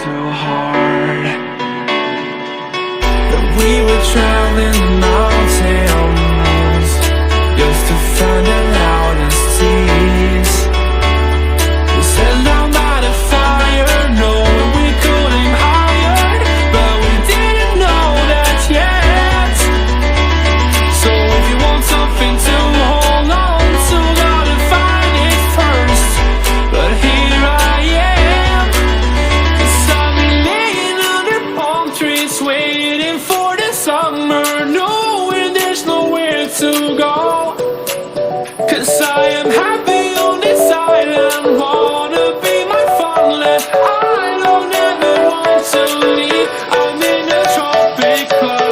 too hard. That we were traveling the mountains just to find the loudest seas. We set down by the fire, knowing we could aim higher, but we didn't know that yet. So if you want something to hold on to, gotta find it first. But here I am, 'cause I've been laying under palm trees, waiting for the summer, knowing there's nowhere to go. 'Cause I am happy on this island, wanna be my farmland. I don't ever want to leave, I'm in a tropic club.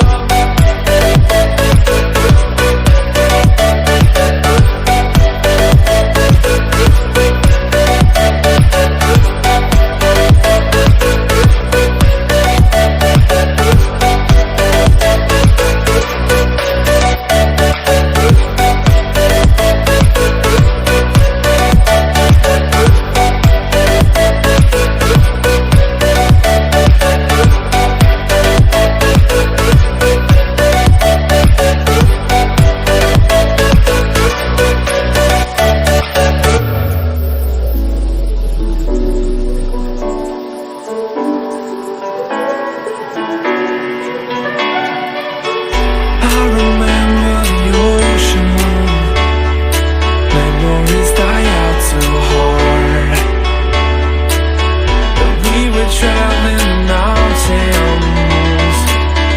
I remember the ocean room, memories die out too hard. But we were traveling the mountains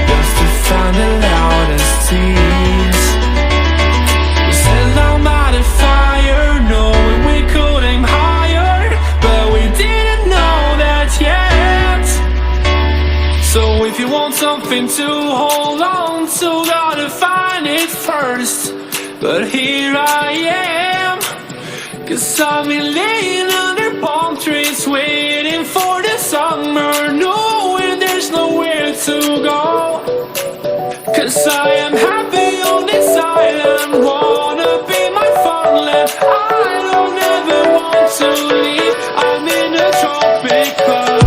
just to find the loudest seas. We sat down by the fire, knowing we could aim higher, but we didn't know that yet. So if you want something to hold on to, gotta find it first. But here I am, 'cause I've been laying under palm trees, waiting for the summer, knowing there's nowhere to go. 'Cause I am happy on this island, wanna be my farmland. I don't ever want to leave, I'm in a tropic club.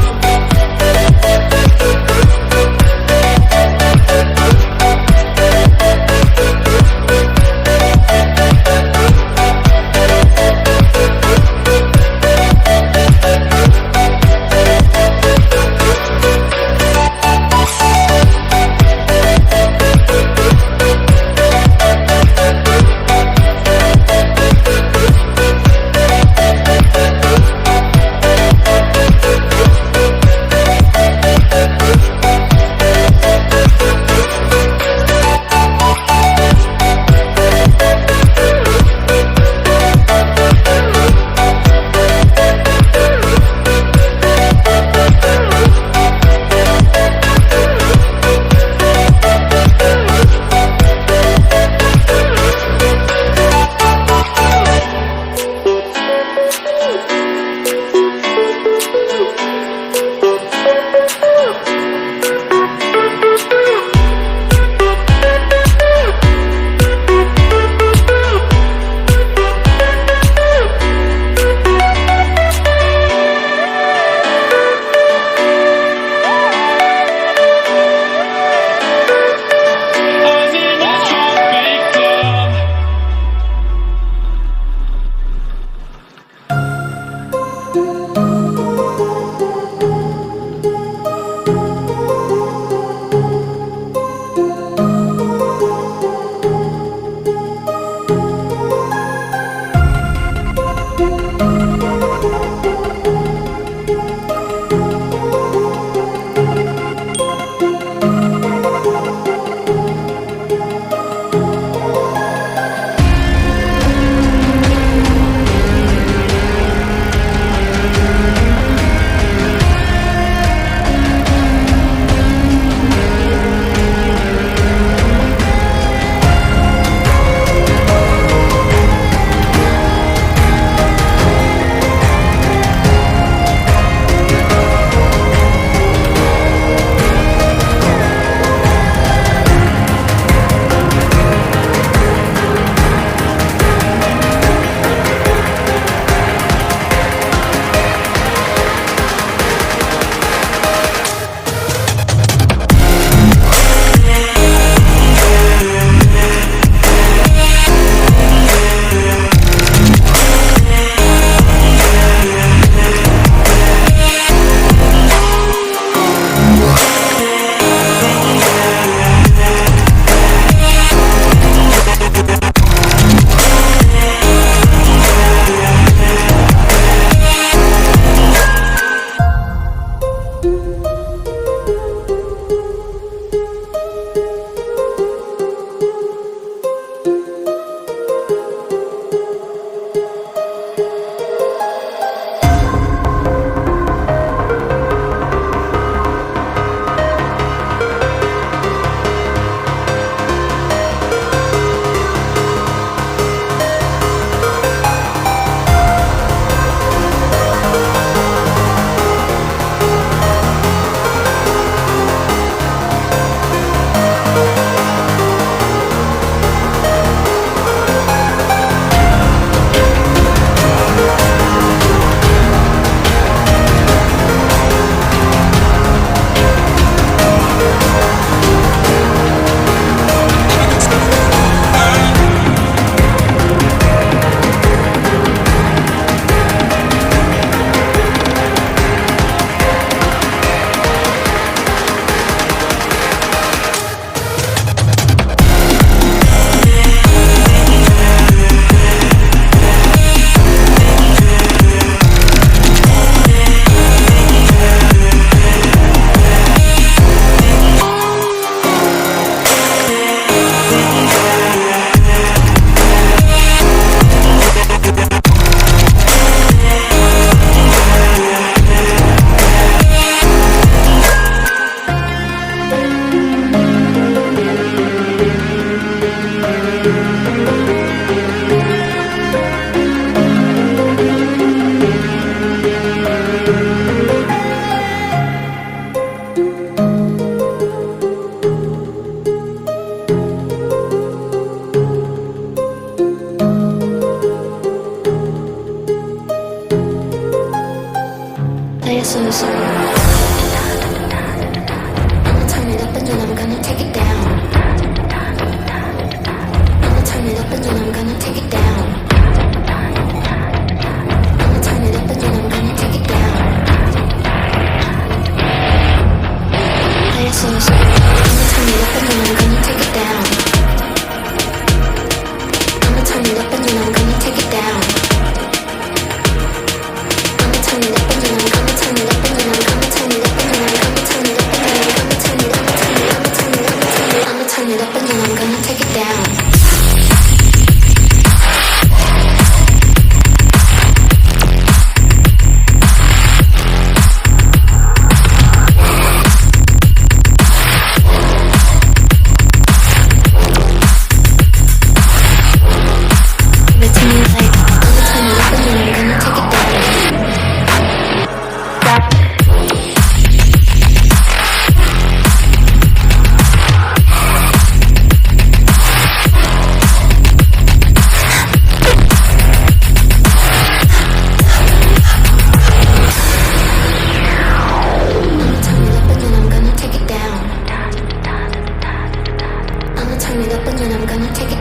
so sorry. I'ma turn it up and then I'm gonna take it down. I'ma turn it up and then I'm gonna take it down. I'ma turn it up and then I'm gonna take it down. Play it so sorry. I'ma turn it up and then I'm gonna take it down. I'ma turn it up and then I'm gonna take it down. I'ma turn it up and then I'm gonna turn it up and then I'm gonna turn it up and then I'm gonna turn it up and then I'm gonna turn it up and then I'm gonna turn it up and then I'ma turn it up and then I'm gonna take it down. Turn it up and then I'm gonna take it